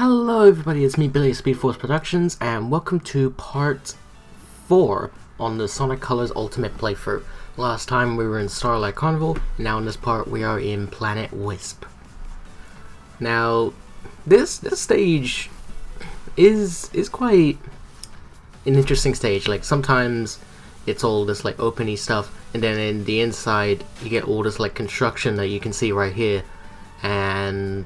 Hello everybody, it's me Billy of SpeedForce Productions, and welcome to part 4 on the Sonic Colors Ultimate playthrough. Last time we were in Starlight Carnival, and now in this part we are in Planet Wisp. Now, this stage is quite an interesting stage. Like, sometimes it's all this like open-y stuff, and then in the inside you get all this like construction that you can see right here, and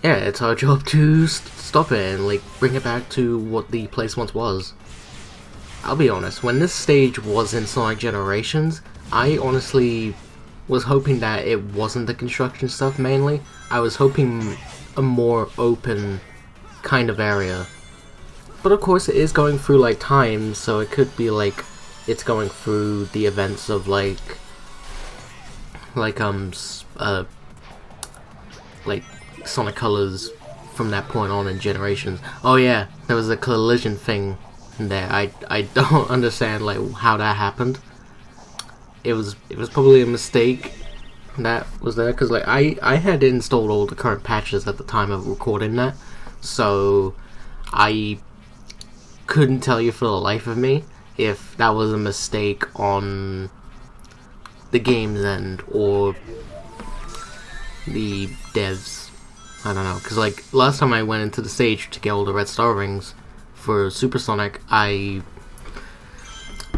yeah, it's our job to stop it and like bring it back to what the place once was. I'll be honest, when this stage was in Sonic Generations, I honestly was hoping that it wasn't the construction stuff mainly. I was hoping a more open kind of area. But of course it is going through like time, so it could be like it's going through the events of like Sonic Colors from that point on in Generations. Oh yeah, there was a collision thing there. I don't understand like how that happened. It was probably a mistake that was there, because like I had installed all the current patches at the time of recording that, so I couldn't tell you for the life of me if that was a mistake on the game's end or the devs. I don't know, because like last time I went into the stage to get all the red star rings for Supersonic,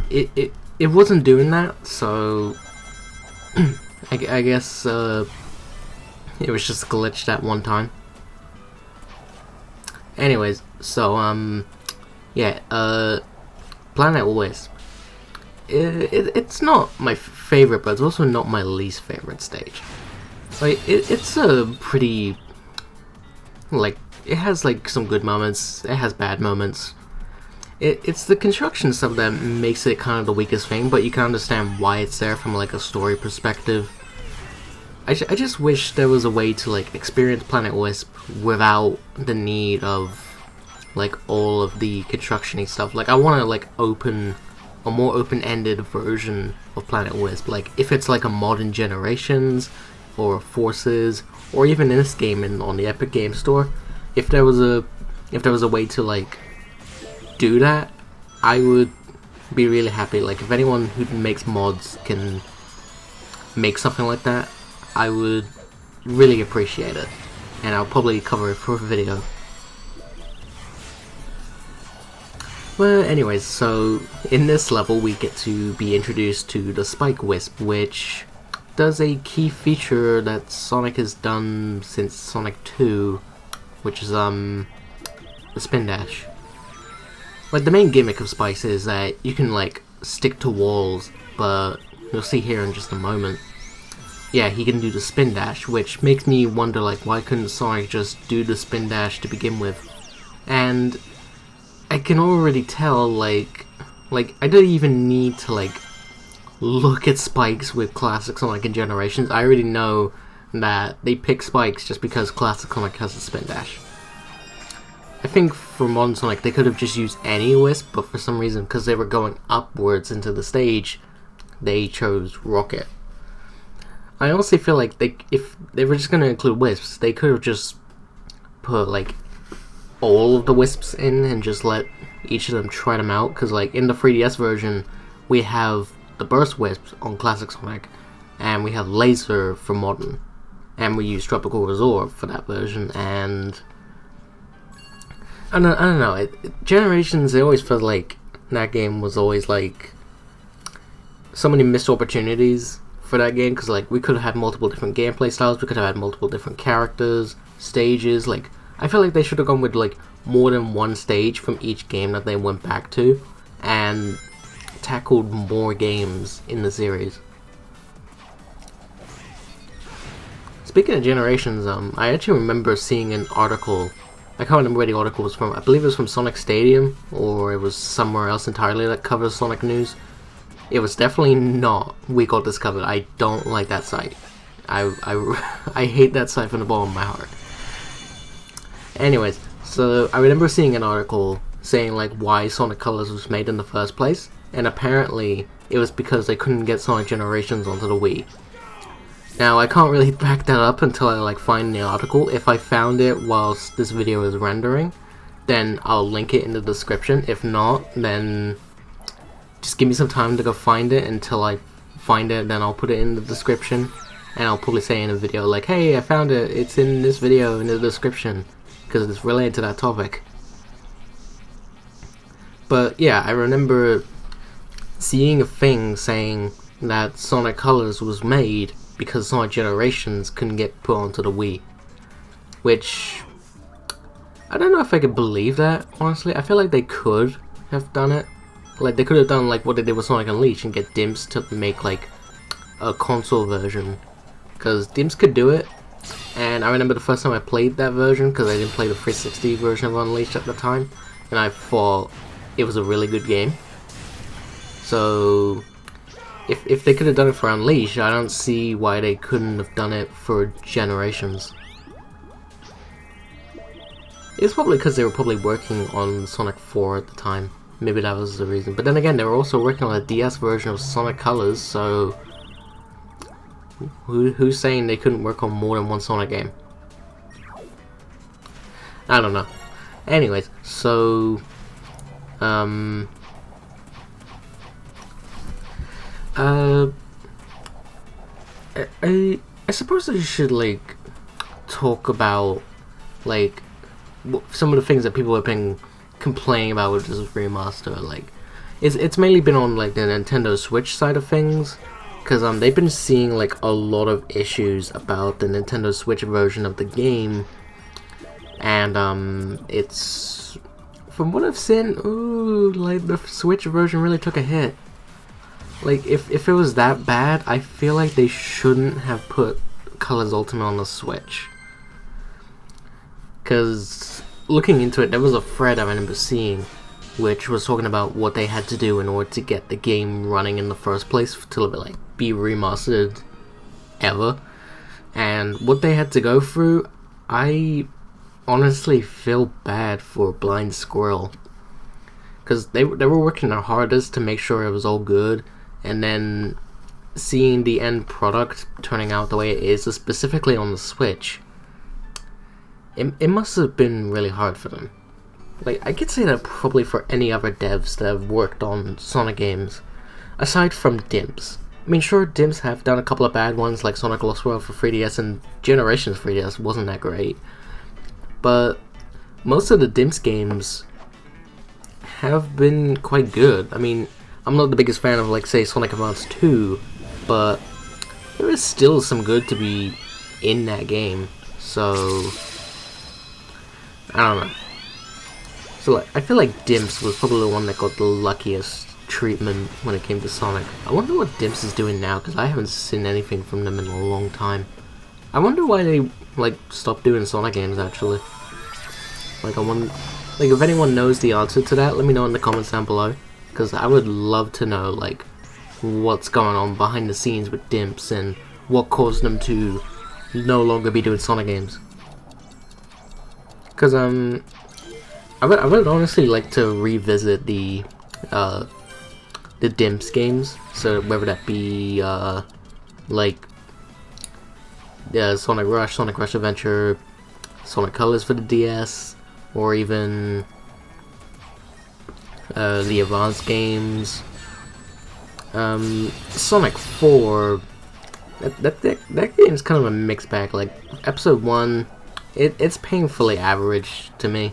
it wasn't doing that, so I guess it was just glitched at one time. Anyways, so yeah, Planet Wisp. It's not my favorite, but it's also not my least favorite stage. Like it's a pretty, like, it has like some good moments, it has bad moments. It's the construction stuff that makes it kind of the weakest thing, but you can understand why it's there from like a story perspective. I just wish there was a way to like experience Planet Wisp without the need of like all of the construction-y stuff. Like I want to like a more open-ended version of Planet Wisp. Like if it's like a modern Generations or Forces, or even in this game on the Epic Game Store, if there was a way to like do that, I would be really happy. Like if anyone who makes mods can make something like that, I would really appreciate it, and I'll probably cover it for a video. Well, anyways, so in this level we get to be introduced to the Spike Wisp, which does a key feature that Sonic has done since Sonic 2, which is the spin dash. Like the main gimmick of Spikes is that you can like stick to walls, but you'll see here in just a moment. Yeah, he can do the spin dash, which makes me wonder like why couldn't Sonic just do the spin dash to begin with? And I can already tell like I don't even need to like look at Spikes with Classic Sonic and Generations. I already know that they pick Spikes just because Classic Sonic has a spin dash. I think for Modern Sonic they could have just used any Wisp, but for some reason, because they were going upwards into the stage, they chose Rocket. I honestly feel like if they were just going to include Wisps, they could have just put like all of the Wisps in and just let each of them try them out, because like in the 3DS version we have the Burst Wisps on Classic Sonic, and we have Laser for Modern, and we use Tropical Resort for that version. And I don't know, Generations, it always felt like that game was always like so many missed opportunities for that game, because like we could have had multiple different gameplay styles, we could have had multiple different characters, stages. Like I feel like they should have gone with like more than one stage from each game that they went back to, and tackled more games in the series. Speaking of Generations, I actually remember seeing an article. I can't remember where the article was from. I believe it was from Sonic Stadium, or it was somewhere else entirely that covers Sonic news. It was definitely not We Got This Covered. I don't like that site. I hate that site from the bottom of my heart. Anyways, so I remember seeing an article saying like why Sonic Colors was made in the first place, and apparently it was because they couldn't get Sonic Generations onto the Wii. Now, I can't really back that up until I like find the article. If I found it whilst this video is rendering, then I'll link it in the description. If not, then just give me some time to go find it. Until I find it, then I'll put it in the description. And I'll probably say in a video like, hey, I found it, it's in this video in the description, because it's related to that topic. But yeah, I remember seeing a thing saying that Sonic Colors was made because Sonic Generations couldn't get put onto the Wii. Which, I don't know if I could believe that, honestly. I feel like they could have done it. Like, they could have done like what they did with Sonic Unleashed and get Dimps to make like a console version. Because Dimps could do it. And I remember the first time I played that version, because I didn't play the 360 version of Unleashed at the time, and I thought it was a really good game. So if they could have done it for Unleashed, I don't see why they couldn't have done it for Generations. It's probably because they were probably working on Sonic 4 at the time. Maybe that was the reason. But then again, they were also working on a DS version of Sonic Colors, so who's saying they couldn't work on more than one Sonic game? I don't know. Anyways, so I suppose I should like talk about like some of the things that people have been complaining about with this remaster. Like, it's mainly been on like the Nintendo Switch side of things, because they've been seeing like a lot of issues about the Nintendo Switch version of the game, and it's, from what I've seen, ooh, like the Switch version really took a hit. Like, if it was that bad, I feel like they shouldn't have put Colors Ultimate on the Switch. Because looking into it, there was a thread I remember seeing which was talking about what they had to do in order to get the game running in the first place to like be remastered ever. And what they had to go through, I honestly feel bad for Blind Squirrel. Because they were working their hardest to make sure it was all good, and then seeing the end product turning out the way it is, specifically on the Switch, it must have been really hard for them. Like, I could say that probably for any other devs that have worked on Sonic games, aside from Dimps. I mean, sure, Dimps have done a couple of bad ones, like Sonic Lost World for 3DS, and Generations 3DS wasn't that great. But most of the Dimps games have been quite good. I mean, I'm not the biggest fan of, like, say, Sonic Advance 2, but there is still some good to be in that game. So I don't know. So like, I feel like Dimps was probably the one that got the luckiest treatment when it came to Sonic. I wonder what Dimps is doing now, because I haven't seen anything from them in a long time. I wonder why they like stopped doing Sonic games actually. Like, I wonder, like, if anyone knows the answer to that, let me know in the comments down below, because I would love to know like what's going on behind the scenes with Dimps and what caused them to no longer be doing Sonic games. Because I would honestly like to revisit the Dimps games. So whether that be like Sonic Rush Adventure, Sonic Colors for the DS, or even the Advance games. Sonic 4, that game's kind of a mixed bag. Like, Episode 1, it's painfully average to me.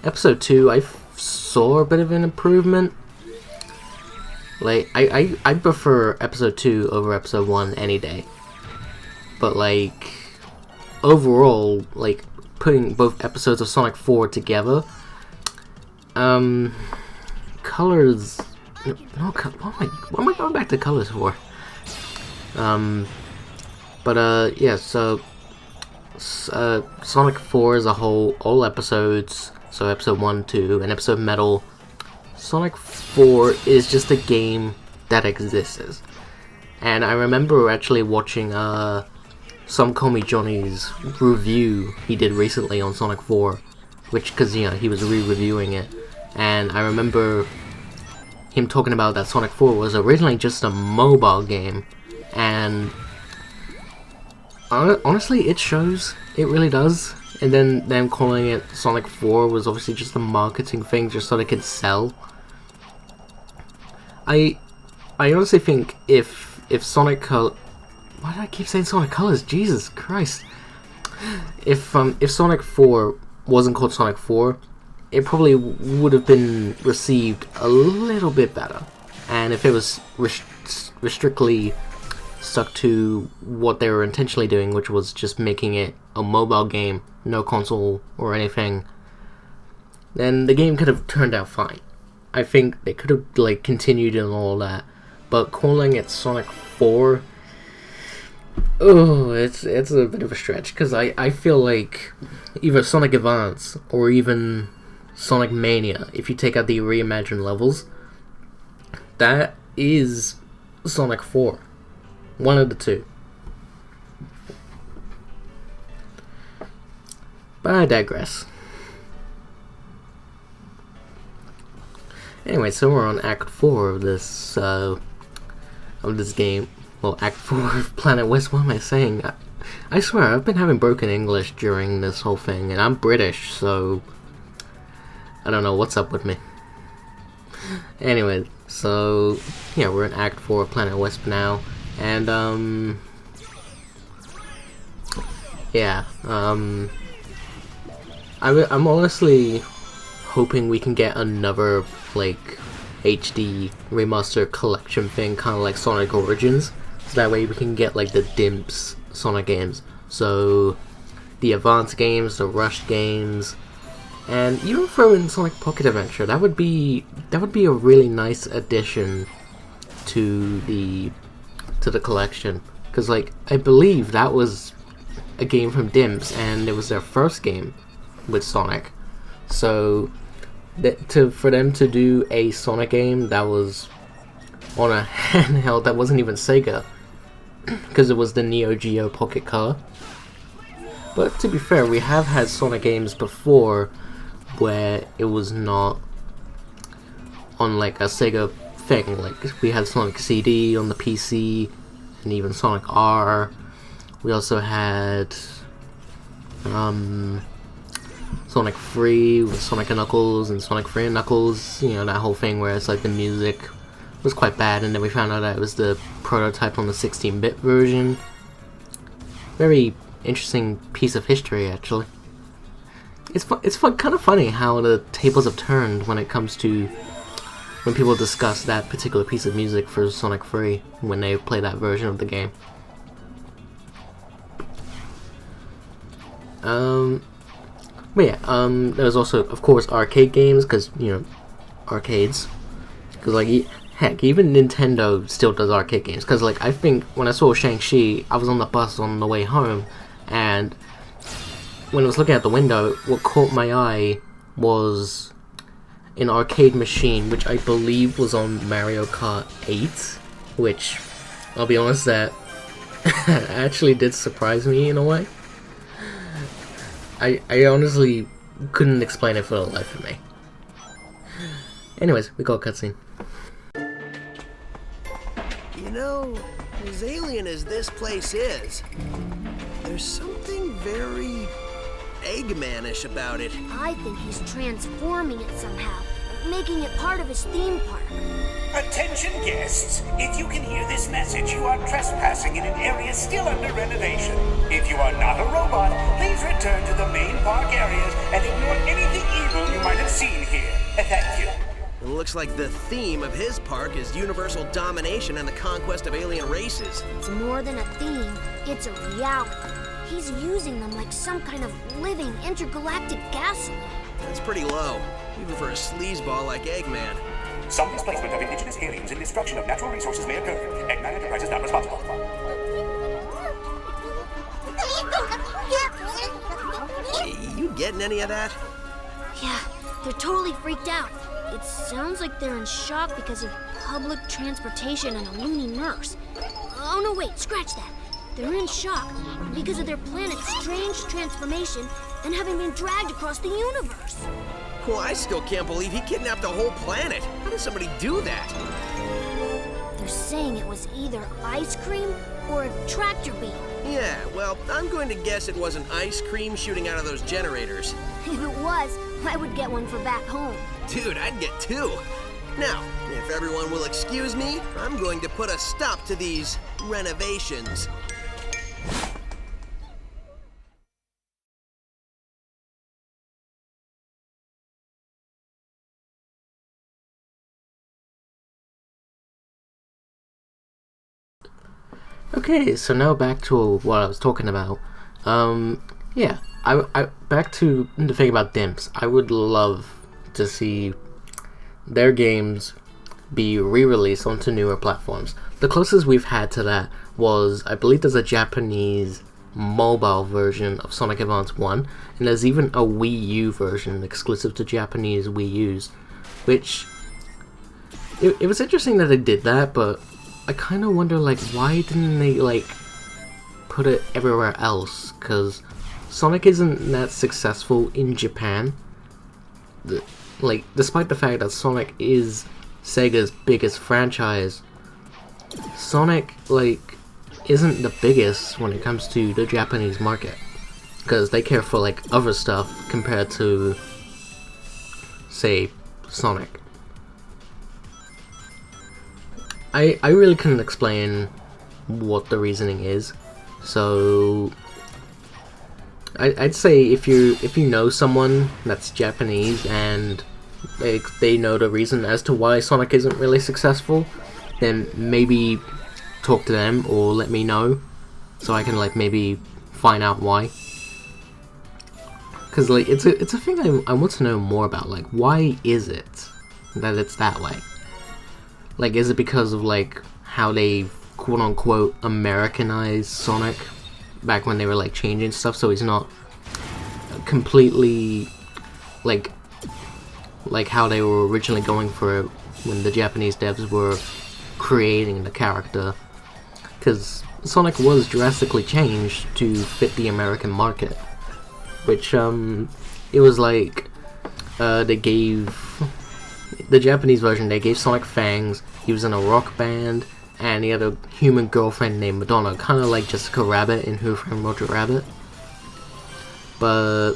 Episode 2, I saw a bit of an improvement. Like, I prefer Episode 2 over Episode 1 any day. But, like, overall, like, putting both episodes of Sonic 4 together, Colors... No, what am I going back to Colors for? Yeah, so Sonic 4 as a whole, all episodes, so Episode 1, 2, and Episode Metal, Sonic 4 is just a game that exists. And I remember actually watching Some Call Me Johnny's review he did recently on Sonic 4, which, because, you know, he was re-reviewing it, and I remember him talking about that Sonic 4 was originally just a mobile game, and honestly, it shows. It really does. And then them calling it Sonic 4 was obviously just a marketing thing, just so they could sell. I honestly think if Sonic Color, why do I keep saying Sonic Colors? Jesus Christ! If Sonic 4 wasn't called Sonic 4, it probably would have been received a little bit better. And if it was strictly stuck to what they were intentionally doing, which was just making it a mobile game, no console or anything, then the game could have turned out fine. I think they could have like continued and all that, but calling it Sonic 4, oh, it's a bit of a stretch, because I feel like either Sonic Advance or even Sonic Mania, if you take out the reimagined levels, that is Sonic 4. One of the two. But I digress. Anyway, so we're on Act 4 of this game. Well, Act 4 of Planet Wisp. What am I saying? I swear, I've been having broken English during this whole thing, and I'm British, so I don't know what's up with me. Anyway, so yeah, we're in Act 4 of Planet Wisp now, and yeah, I'm honestly hoping we can get another like HD remaster collection thing, kind of like Sonic Origins, so that way we can get like the Dimps Sonic games, so the Advance games, the Rush games, and even throw in Sonic Pocket Adventure. That would be a really nice addition to the collection, because like I believe that was a game from Dimps, and it was their first game with Sonic. So for them to do a Sonic game that was on a handheld that wasn't even Sega, because it was the Neo Geo Pocket Color. But to be fair, we have had Sonic games before where it was not on like a Sega thing. Like we had Sonic CD on the PC, and even Sonic R. We also had Sonic 3 with Sonic and Knuckles, and Sonic 3 and Knuckles, you know, that whole thing where it's like the music was quite bad, and then we found out that it was the prototype on the 16-bit version. Very interesting piece of history, actually. It's kind of funny how the tables have turned when it comes to when people discuss that particular piece of music for Sonic 3 when they play that version of the game. But yeah, there's also, of course, arcade games, because, you know, arcades. Because, like, heck, even Nintendo still does arcade games. Because, like, I think when I saw Shang-Chi, I was on the bus on the way home, and when I was looking out the window, what caught my eye was an arcade machine, which I believe was on Mario Kart 8, which, I'll be honest, that actually did surprise me in a way. I honestly couldn't explain it for the life of me. Anyways, we got a cutscene. You know, as alien as this place is, there's something very Eggman-ish about it. I think he's transforming it somehow, making it part of his theme park. Attention guests, if you can hear this message, you are trespassing in an area still under renovation. If you are not a robot, please return to the main park areas and ignore anything evil you might have seen here. Thank you. It looks like the theme of his park is universal domination and the conquest of alien races. It's more than a theme, it's a reality. He's using them like some kind of living intergalactic gasoline. That's pretty low, even for a sleazeball like Eggman. Some displacement of indigenous aliens and destruction of natural resources may occur. Eggman Enterprises not responsible. You getting any of that? Yeah, they're totally freaked out. It sounds like they're in shock because of public transportation and a loony nurse. Oh no, wait, scratch that. They're in shock because of their planet's strange transformation and having been dragged across the universe. Well, I still can't believe he kidnapped the whole planet. How did somebody do that? They're They're saying it was either ice cream or a tractor beam. Yeah, well, I'm going to guess it wasn't ice cream shooting out of those generators. If it was, I would get one for back home. Dude, I'd get two. Now, if everyone will excuse me, I'm going to put a stop to these renovations. Okay, so now back to what I was talking about. Yeah, I back to the thing about dimps. I would love to see their games be re-released onto newer platforms. The closest we've had to that was, I believe there's a Japanese mobile version of Sonic Advance 1, and there's even a Wii U version exclusive to Japanese Wii U's, which, it was interesting that they did that, but I kind of wonder, like, why didn't they, like, put it everywhere else? Because Sonic isn't that successful in Japan. Like, despite the fact that Sonic is Sega's biggest franchise, Sonic, like, isn't the biggest when it comes to the Japanese market. Because they care for, like, other stuff compared to, say, Sonic. I really couldn't explain what the reasoning is, so I'd say if you know someone that's Japanese and they know the reason as to why Sonic isn't really successful, then maybe talk to them or let me know so I can, like, maybe find out why. Because, like, it's a thing I want to know more about. Like, why is it that it's that way? Like, is it because of, like, how they quote-unquote Americanized Sonic back when they were, like, changing stuff so he's not completely, like how they were originally going for it when the Japanese devs were creating the character? Because Sonic was drastically changed to fit the American market, which, it was like, they gave the Japanese version, they gave Sonic fangs, he was in a rock band, and he had a human girlfriend named Madonna, kind of like Jessica Rabbit in Who Framed Roger Rabbit. But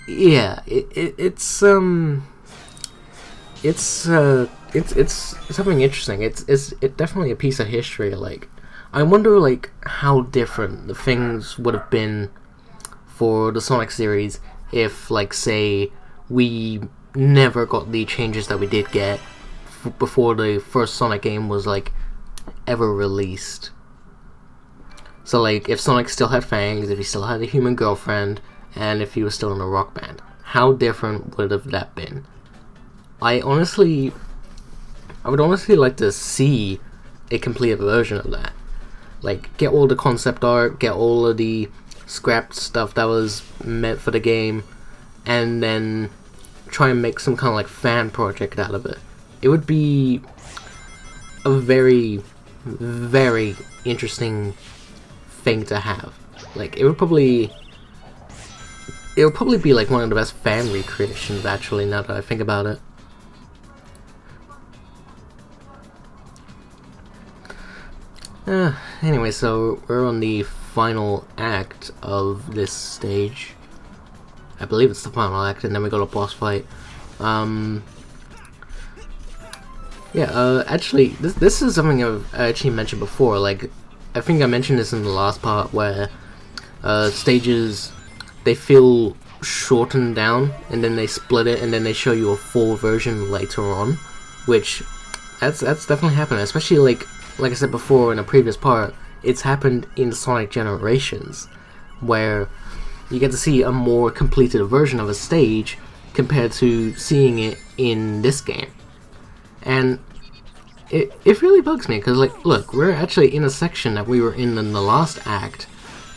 yeah, it's something interesting. It's definitely a piece of history. Like, I wonder, like, how different the things would have been for the Sonic series if, like, say, we never got the changes that we did get before the first Sonic game was, like, ever released. So, like, if Sonic still had fangs, if he still had a human girlfriend, and if he was still in a rock band, how different would have that been? I would honestly like to see a complete version of that. Like, get all the concept art, get all of the scrapped stuff that was meant for the game, and then try and make some kind of, like, fan project out of it. It would be a very, very interesting thing to have. Like, it would probably be, like, one of the best fan recreations, actually, now that I think about it. Anyway, so we're on the final act of this stage. I believe it's the final act, and then we go to boss fight. Actually, this is something I've actually mentioned before. Like, I think I mentioned this in the last part, where stages, they feel shortened down, and then they split it, and then they show you a full version later on, which that's definitely happened, especially like I said before in a previous part, it's happened in Sonic Generations, where you get to see a more completed version of a stage compared to seeing it in this game. And it really bugs me, because, like, look, we're actually in a section that we were in the last act,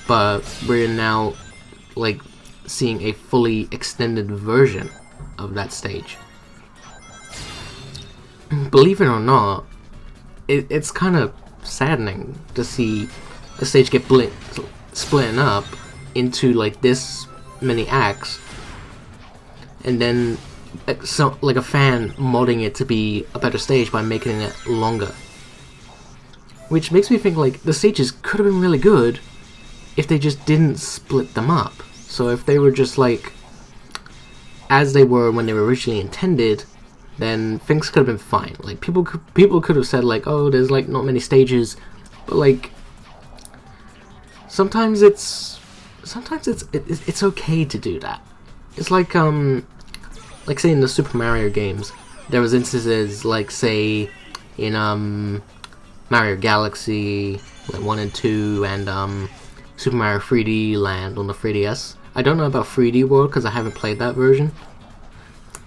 but we're now, like, seeing a fully extended version of that stage. Believe it or not, it's kind of saddening to see a stage get splitting up into, like, this many acts, and then like a fan modding it to be a better stage by making it longer. which makes me think like the stages could have been really good if they just didn't split them up. So if they were just like as they were when they were originally intended, then things could have been fine. Like people could have said like, oh, there's like not many stages, but like sometimes it's okay to do that. It's like say in the Super Mario games, there was instances like say in Mario Galaxy like 1 and 2 and Super Mario 3D Land on the 3DS. I don't know about 3D World because I haven't played that version.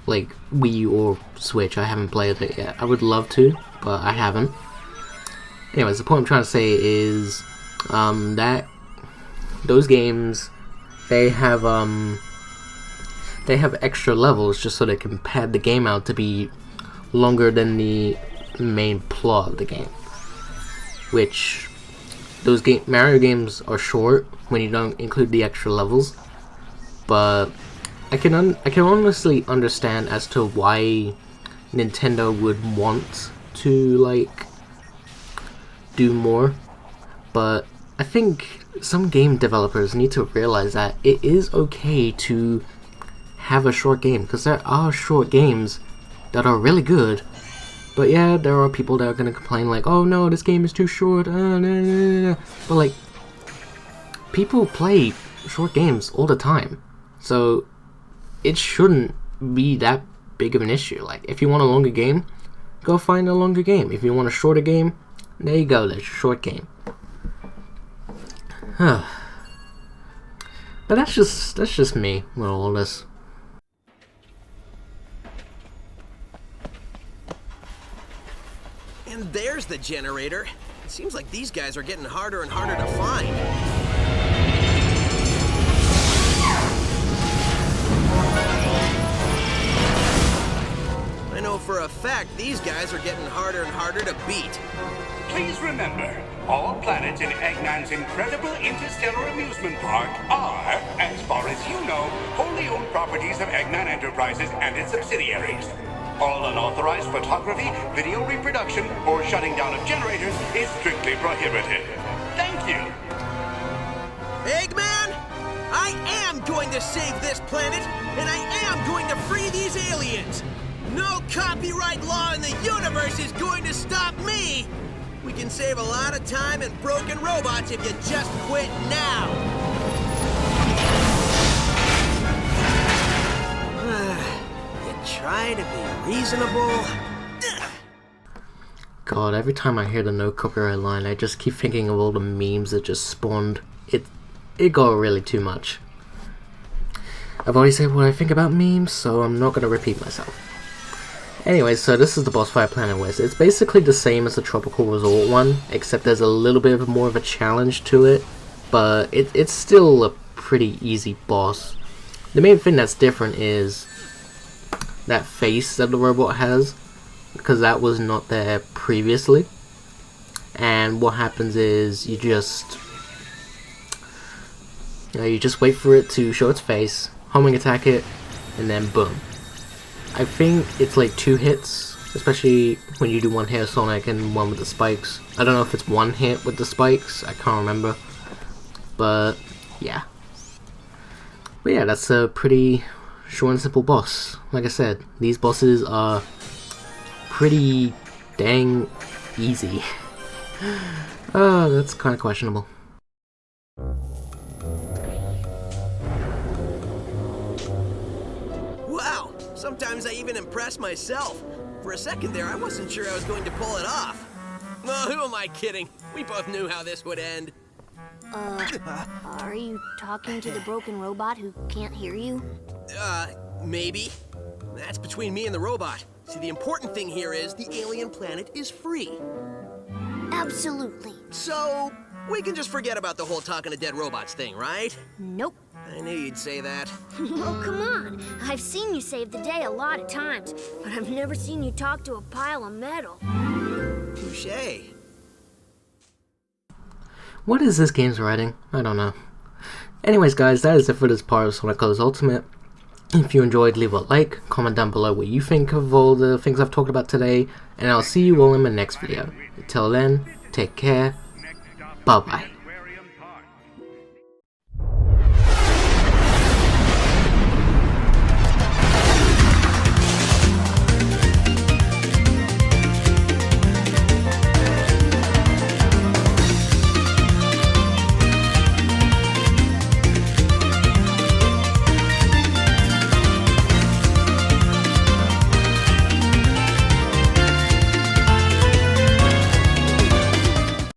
Like Wii U or Switch, I haven't played it yet. I would love to, but I haven't. Anyways, the point I'm trying to say is that those games, they have extra levels just so they can pad the game out to be longer than the main plot of the game. Which those Mario games are short when you don't include the extra levels, but I can honestly understand as to why Nintendo would want to like do more, but I think some game developers need to realize that it is okay to have a short game, because there are short games that are really good. But yeah, there are people that are gonna complain like, oh no, this game is too short, but like, people play short games all the time, so it shouldn't be that big of an issue. Like, if you want a longer game, go find a longer game. If you want a shorter game, there you go, that's your short game. But that's just me with all this. And there's the generator. It seems like these guys are getting harder and harder to find. I know for a fact these guys are getting harder and harder to beat. Please remember, all planets in Eggman's incredible interstellar amusement park are, as far as you know, wholly owned properties of Eggman Enterprises and its subsidiaries. All unauthorized photography, video reproduction, or shutting down of generators is strictly prohibited. Thank you. Eggman, I am going to save this planet, and I am going to free these aliens. No copyright law in the universe is going to stop me. We can save a lot of time and broken robots if you just quit now. Try to be reasonable. God, every time I hear the no copyright line, I just keep thinking of all the memes that just spawned. It got really too much. I've already said what I think about memes, so I'm not going to repeat myself. Anyway, so this is the boss fight Planet Wisp. It's basically the same as the Tropical Resort one, except there's a little bit more of a challenge to it, but it's still a pretty easy boss. The main thing that's different is that face that the robot has, because that was not there previously. And what happens is you just wait for it to show its face, homing attack it, and then boom. I think it's like 2 hits, especially when you do one hit of Sonic and one with the spikes. I don't know if it's 1 hit with the spikes, I can't remember, but yeah. But yeah, that's a pretty short and simple boss. Like I said, these bosses are pretty dang easy. That's kind of questionable. Wow, sometimes I even impress myself. For a second there, I wasn't sure I was going to pull it off. Oh, who am I kidding? We both knew how this would end. Are you talking to the broken robot who can't hear you? Maybe. That's between me and the robot. See, the important thing here is the alien planet is free. Absolutely. So, we can just forget about the whole talking to dead robots thing, right? Nope. I knew you'd say that. Oh, come on. I've seen you save the day a lot of times, but I've never seen you talk to a pile of metal. Touché. What is this game's writing? I don't know. Anyways guys, that is it for this part of Sonic Colors Ultimate. If you enjoyed, leave a like, comment down below what you think of all the things I've talked about today, and I'll see you all in my next video. Until then, Take care. Bye-bye.